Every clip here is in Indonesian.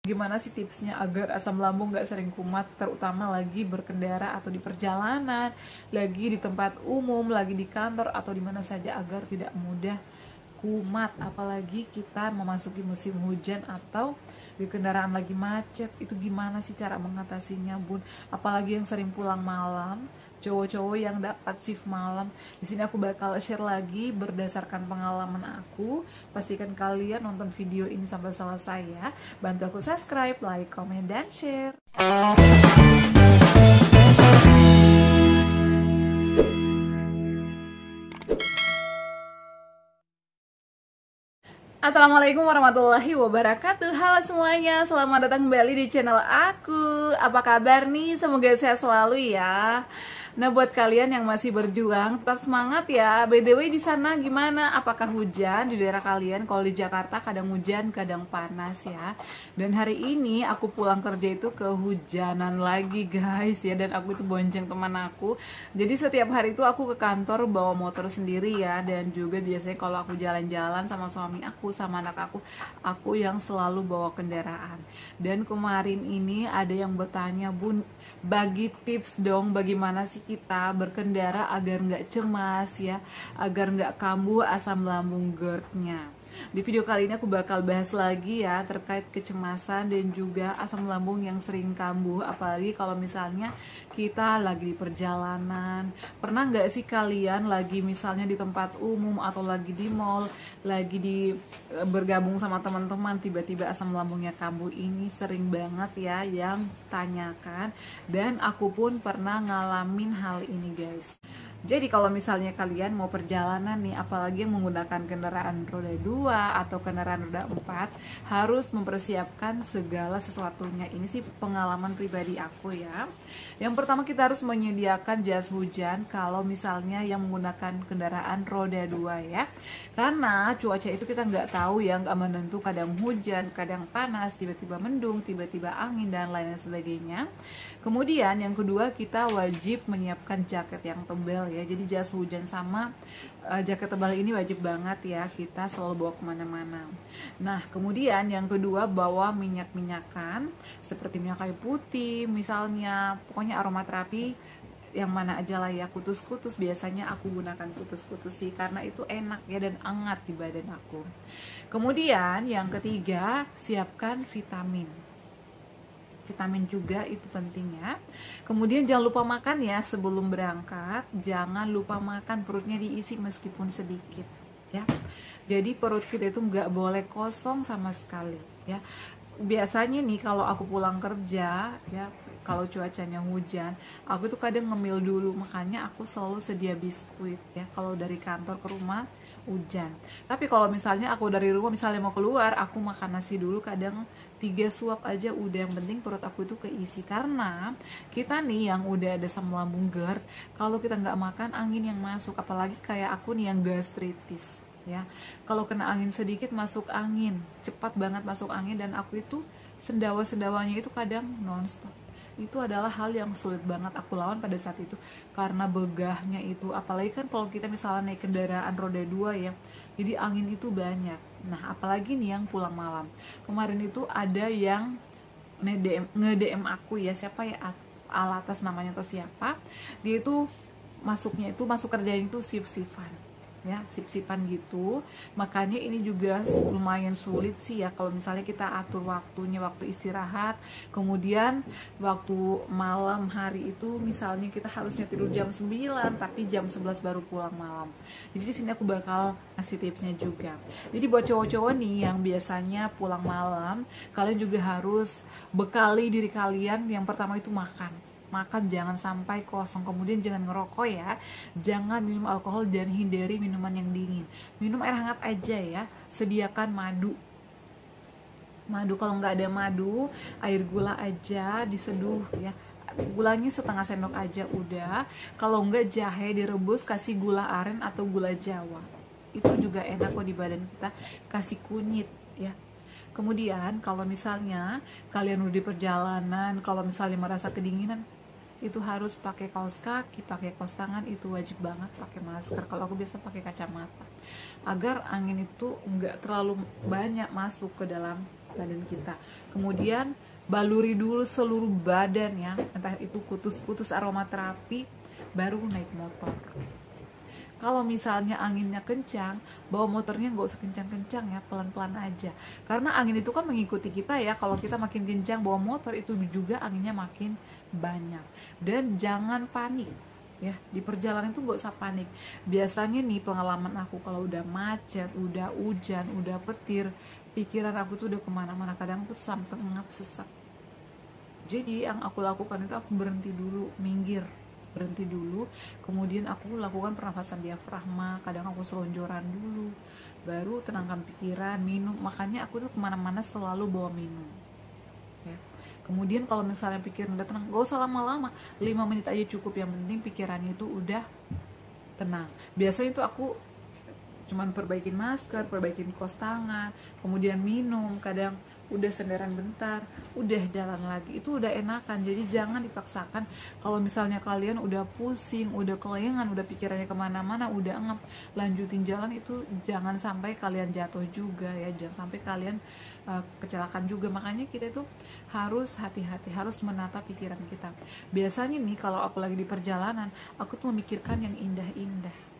Gimana sih tipsnya agar asam lambung gak sering kumat, terutama lagi berkendara atau di perjalanan, lagi di tempat umum, lagi di kantor atau di mana saja agar tidak mudah kumat, apalagi kita memasuki musim hujan atau di kendaraan lagi macet. Itu gimana sih cara mengatasinya, Bun? Apalagi yang sering pulang malam, cowok-cowok yang dapat shift malam. Di sini aku bakal share lagi berdasarkan pengalaman aku. Pastikan kalian nonton video ini sampai selesai ya. Bantu aku subscribe, like, comment, dan share. Assalamualaikum warahmatullahi wabarakatuh. Halo semuanya, selamat datang kembali di channel aku. Apa kabar nih? Semoga sehat selalu ya. Nah, buat kalian yang masih berjuang, tetap semangat ya. By the way, di sana gimana? Apakah hujan di daerah kalian? Kalau di Jakarta kadang hujan, kadang panas ya. Dan hari ini aku pulang kerja itu kehujanan lagi guys ya. Dan aku itu bonceng teman aku. Jadi setiap hari itu aku ke kantor bawa motor sendiri ya. Dan juga biasanya kalau aku jalan-jalan sama suami aku, sama anak aku yang selalu bawa kendaraan. Dan kemarin ini ada yang bertanya, Bun, bagi tips dong bagaimana sih kita berkendara agar nggak cemas ya, agar nggak kambuh asam lambung GERD-nya. Di video kali ini aku bakal bahas lagi ya terkait kecemasan dan juga asam lambung yang sering kambuh, apalagi kalau misalnya kita lagi di perjalanan. Pernah nggak sih kalian lagi misalnya di tempat umum atau lagi di mall, lagi bergabung sama teman-teman, tiba-tiba asam lambungnya kambuh? Ini sering banget ya yang tanyakan, dan aku pun pernah ngalamin hal ini guys. Jadi kalau misalnya kalian mau perjalanan nih, apalagi yang menggunakan kendaraan roda 2 atau kendaraan roda 4, harus mempersiapkan segala sesuatunya. Ini sih pengalaman pribadi aku ya. Yang pertama, kita harus menyediakan jas hujan kalau misalnya yang menggunakan kendaraan roda 2 ya. Karena cuaca itu kita nggak tahu ya, nggak menentu, kadang hujan, kadang panas, tiba-tiba mendung, tiba-tiba angin, dan lain sebagainya. Kemudian yang kedua, kita wajib menyiapkan jaket yang tebal ya. Jadi jas hujan sama jaket tebal ini wajib banget ya, kita selalu bawa kemana-mana. Nah, kemudian yang kedua, bawa minyak-minyakan seperti minyak kayu putih misalnya, pokoknya aromaterapi yang mana aja lah ya. Kutus-kutus, biasanya aku gunakan kutus-kutus sih karena itu enak ya dan hangat di badan aku. Kemudian yang ketiga, siapkan vitamin juga itu penting ya. Kemudian jangan lupa makan ya sebelum berangkat. Jangan lupa makan, perutnya diisi meskipun sedikit ya. Jadi perut kita itu nggak boleh kosong sama sekali ya. Biasanya nih kalau aku pulang kerja ya, kalau cuacanya hujan, aku tuh kadang ngemil dulu, makanya aku selalu sedia biskuit ya kalau dari kantor ke rumah hujan. Tapi kalau misalnya aku dari rumah misalnya mau keluar, aku makan nasi dulu, kadang 3 suap aja udah, yang penting perut aku itu keisi. Karena kita nih yang udah ada asam lambung GERD, kalau kita nggak makan, angin yang masuk, apalagi kayak aku nih yang gastritis ya. Kalau kena angin sedikit masuk angin, cepat banget masuk angin, dan aku itu sendawa-sendawanya itu kadang nonstop. Itu adalah hal yang sulit banget aku lawan pada saat itu karena begahnya itu. Apalagi kan kalau kita misalnya naik kendaraan roda 2 ya, jadi angin itu banyak. Nah, apalagi nih yang pulang malam. Kemarin itu ada yang nge-DM aku ya, siapa ya, Alatas namanya atau siapa. Dia itu masuk kerjanya itu shift-shiftan ya, sip-sipan gitu. Makanya ini juga lumayan sulit sih ya kalau misalnya kita atur waktunya, waktu istirahat, kemudian waktu malam hari itu misalnya kita harusnya tidur jam 9 tapi jam 11 baru pulang malam. Jadi di sini aku bakal ngasih tipsnya juga. Jadi buat cowok-cowok nih yang biasanya pulang malam, kalian juga harus bekali diri kalian. Yang pertama itu makan, jangan sampai kosong. Kemudian jangan ngerokok ya, jangan minum alkohol, dan hindari minuman yang dingin. Minum air hangat aja ya. Sediakan madu, kalau nggak ada madu, air gula aja diseduh ya, gulanya setengah sendok aja udah. Kalau nggak, jahe direbus, kasih gula aren atau gula jawa, itu juga enak kok di badan kita. Kasih kunyit ya. Kemudian kalau misalnya kalian udah di perjalanan, kalau misalnya merasa kedinginan, itu harus pakai kaos kaki, pakai kaos tangan, itu wajib banget. Pakai masker, kalau aku biasa pakai kacamata, agar angin itu nggak terlalu banyak masuk ke dalam badan kita. Kemudian baluri dulu seluruh badan ya, entah itu kutus-kutus aromaterapi, baru naik motor. Kalau misalnya anginnya kencang, bawa motornya nggak usah kencang-kencang ya, pelan-pelan aja. Karena angin itu kan mengikuti kita ya, kalau kita makin kencang bawa motor itu juga anginnya makin banyak. Dan jangan panik ya, di perjalanan itu nggak usah panik. Biasanya nih pengalaman aku kalau udah macet, udah hujan, udah petir, pikiran aku tuh udah kemana-mana, kadang aku sampai ngap sesak. Jadi yang aku lakukan itu aku berhenti dulu, minggir, berhenti dulu, kemudian aku lakukan pernafasan diafragma, kadang aku selonjoran dulu, baru tenangkan pikiran, minum. Makanya aku tuh kemana-mana selalu bawa minum ya. Kemudian kalau misalnya pikiran udah tenang, gak usah lama-lama, 5 menit aja cukup, yang penting pikirannya itu udah tenang. Biasanya itu aku cuman perbaikin masker, perbaikin kos tangan, kemudian minum, kadang udah senderan bentar, udah jalan lagi, itu udah enakan. Jadi jangan dipaksakan. Kalau misalnya kalian udah pusing, udah kelengan, udah pikirannya kemana-mana, udah ngap, lanjutin jalan itu jangan sampai kalian jatuh juga ya, jangan sampai kalian kecelakaan juga. Makanya kita itu harus hati-hati, harus menata pikiran kita. Biasanya nih kalau aku lagi di perjalanan, aku tuh memikirkan yang indah-indah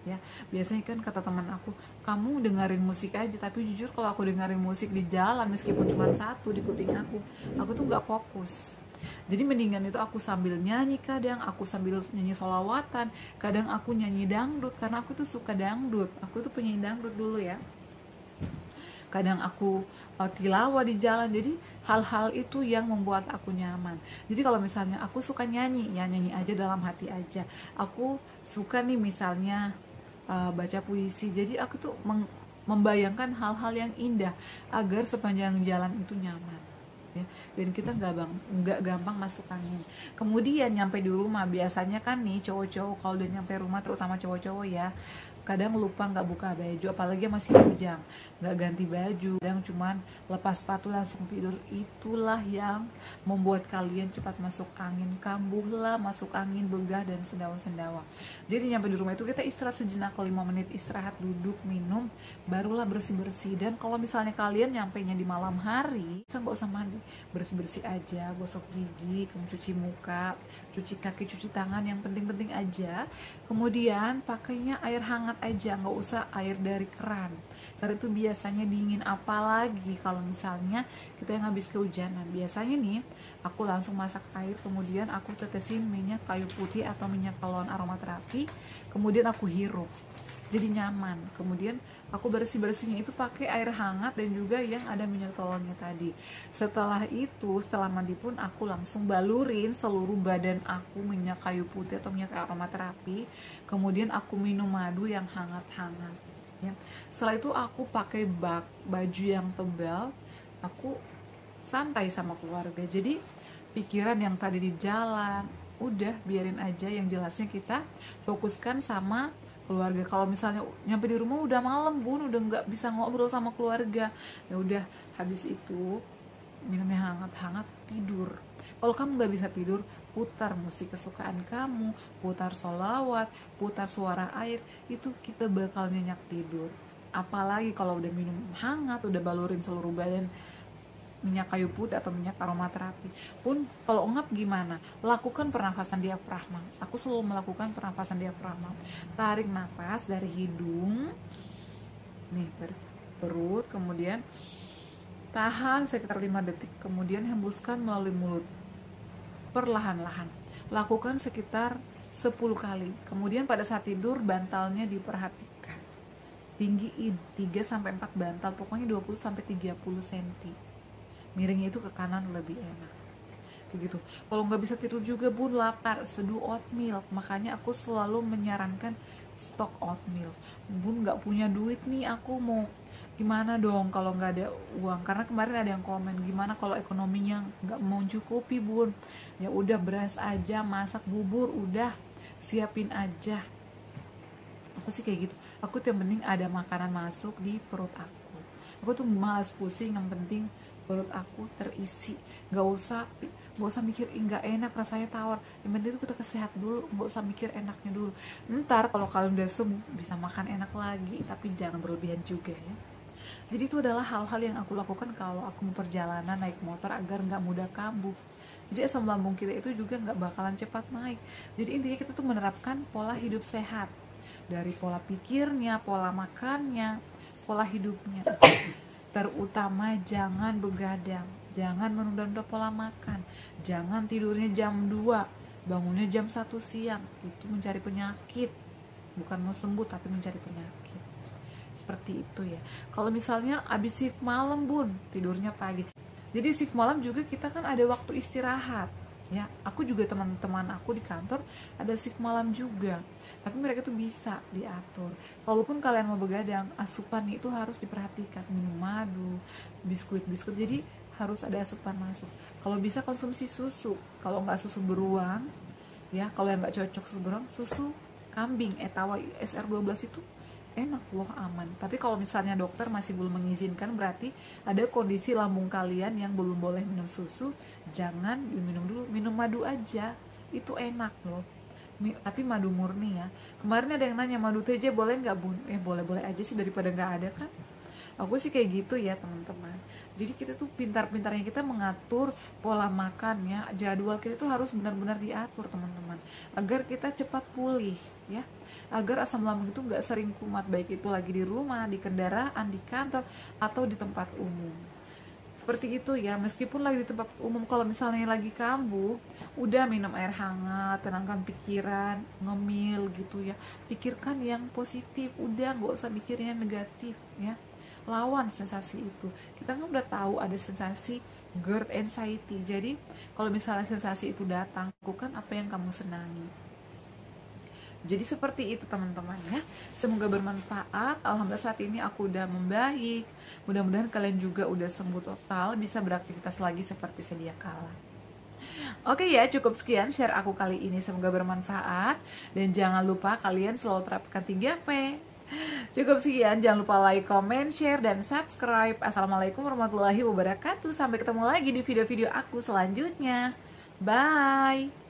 ya. Biasanya kan kata teman aku, kamu dengerin musik aja. Tapi jujur kalau aku dengerin musik di jalan, meskipun cuma satu di kuping aku tuh nggak fokus. Jadi mendingan itu aku sambil nyanyi, kadang aku sambil nyanyi sholawatan, kadang aku nyanyi dangdut, karena aku tuh suka dangdut, aku tuh penyanyi dangdut dulu ya. Kadang aku tilawah di jalan. Jadi hal-hal itu yang membuat aku nyaman. Jadi kalau misalnya aku suka nyanyi, ya nyanyi aja dalam hati aja. Aku suka nih misalnya baca puisi, jadi aku tuh membayangkan hal-hal yang indah agar sepanjang jalan itu nyaman ya. Dan kita nggak gampang masuk angin. Kemudian nyampe di rumah, biasanya kan nih cowok-cowok kalau udah nyampe rumah, terutama cowok-cowok ya, kadang lupa nggak buka baju, apalagi masih bujang, nggak ganti baju, kadang cuman lepas sepatu langsung tidur. Itulah yang membuat kalian cepat masuk angin, kambuhlah masuk angin, begah dan sendawa-sendawa. Jadi nyampe di rumah itu kita istirahat sejenak, 5 menit istirahat, duduk, minum, barulah bersih-bersih. Dan kalau misalnya kalian nyampainya di malam hari, nggak usah mandi, bersih-bersih aja, gosok gigi, kemudian cuci muka, cuci kaki, cuci tangan, yang penting-penting aja. Kemudian pakainya air hangat aja, nggak usah air dari keran, karena itu biasanya dingin. Apalagi kalau misalnya kita yang habis kehujanan, biasanya nih aku langsung masak air, kemudian aku tetesin minyak kayu putih atau minyak telon aromaterapi, kemudian aku hirup, jadi nyaman. Kemudian aku bersih-bersihnya itu pakai air hangat dan juga yang ada minyak telonnya tadi. Setelah itu, setelah mandi pun aku langsung balurin seluruh badan aku minyak kayu putih atau minyak aromaterapi. Kemudian aku minum madu yang hangat-hangat ya. Setelah itu aku pakai baju yang tebal, aku santai sama keluarga. Jadi pikiran yang tadi di jalan udah biarin aja, yang jelasnya kita fokuskan sama keluarga. Kalau misalnya nyampe di rumah udah malam bun, udah nggak bisa ngobrol sama keluarga, ya udah habis itu minumnya hangat-hangat, tidur. Kalau kamu nggak bisa tidur, putar musik kesukaan kamu, putar sholawat, putar suara air, itu kita bakal nyenyak tidur. Apalagi kalau udah minum hangat, udah balurin seluruh badan minyak kayu putih atau minyak aromaterapi pun, kalau ngap gimana, lakukan pernafasan diafragma. Aku selalu melakukan pernafasan diafragma. Tarik nafas dari hidung nih, perut, kemudian tahan sekitar 5 detik, kemudian hembuskan melalui mulut perlahan-lahan. Lakukan sekitar 10 kali. Kemudian pada saat tidur bantalnya diperhatikan, tinggiin 3-4 bantal, pokoknya 20-30 cm. Miringnya itu ke kanan lebih enak begitu. Kalau nggak bisa tidur juga bun, lapar, seduh oatmeal. Makanya aku selalu menyarankan stok oatmeal. Bun nggak punya duit nih, aku mau gimana dong kalau nggak ada uang? Karena kemarin ada yang komen, gimana kalau ekonominya nggak mau cukupi bun? Ya udah, beras aja, masak bubur, udah siapin aja. Aku sih kayak gitu. Aku tuh yang penting ada makanan masuk di perut aku. Aku tuh malas pusing, yang penting perut aku terisi. Nggak usah mikir nggak enak, rasanya tawar. Yang penting itu kita sehat dulu, nggak usah mikir enaknya dulu. Ntar kalau kalian udah sembuh bisa makan enak lagi, tapi jangan berlebihan juga ya. Jadi itu adalah hal-hal yang aku lakukan kalau aku mau perjalanan naik motor agar nggak mudah kambuh. Jadi asam lambung kita itu juga nggak bakalan cepat naik. Jadi intinya kita tuh menerapkan pola hidup sehat, dari pola pikirnya, pola makannya, pola hidupnya. Terutama jangan begadang, jangan menunda-nunda pola makan, jangan tidurnya jam 2, bangunnya jam 1 siang. Itu mencari penyakit, bukan mau sembuh tapi mencari penyakit. Seperti itu ya. Kalau misalnya abis shift malam bun, tidurnya pagi. Jadi shift malam juga kita kan ada waktu istirahat ya. Aku juga teman-teman aku di kantor ada shift malam juga, tapi mereka tuh bisa diatur. Kalaupun kalian mau begadang, asupan itu harus diperhatikan, minum madu, biskuit-biskuit, jadi harus ada asupan masuk. Kalau bisa konsumsi susu, kalau nggak susu beruang ya, kalau yang nggak cocok susu beruang, susu kambing Etawa SR12 itu enak loh, aman. Tapi kalau misalnya dokter masih belum mengizinkan, berarti ada kondisi lambung kalian yang belum boleh minum susu. Jangan diminum dulu, minum madu aja, itu enak loh. Tapi madu murni ya. Kemarin ada yang nanya, madu TJ boleh nggak bun? Boleh-boleh aja sih, daripada nggak ada kan. Aku sih kayak gitu ya teman-teman. Jadi kita tuh pintar-pintarnya kita mengatur pola makannya, jadwal kita tuh harus benar-benar diatur teman-teman, agar kita cepat pulih ya, agar asam lambung itu nggak sering kumat, baik itu lagi di rumah, di kendaraan, di kantor, atau di tempat umum. Seperti itu ya. Meskipun lagi di tempat umum, kalau misalnya lagi kambuh, udah minum air hangat, tenangkan pikiran, ngemil gitu ya, pikirkan yang positif, udah nggak usah mikirin yang negatif ya. Lawan sensasi itu. Kita kan udah tahu ada sensasi GERD, anxiety. Jadi kalau misalnya sensasi itu datang, lakukan apa yang kamu senangi. Jadi seperti itu teman-teman ya. Semoga bermanfaat. Alhamdulillah saat ini aku udah membaik. Mudah-mudahan kalian juga udah sembuh total, bisa beraktivitas lagi seperti sedia kala. Oke ya, cukup sekian share aku kali ini. Semoga bermanfaat. Dan jangan lupa kalian selalu terapkan 3P. Cukup sekian, jangan lupa like, comment, share, dan subscribe. Assalamualaikum warahmatullahi wabarakatuh. Sampai ketemu lagi di video-video aku selanjutnya. Bye.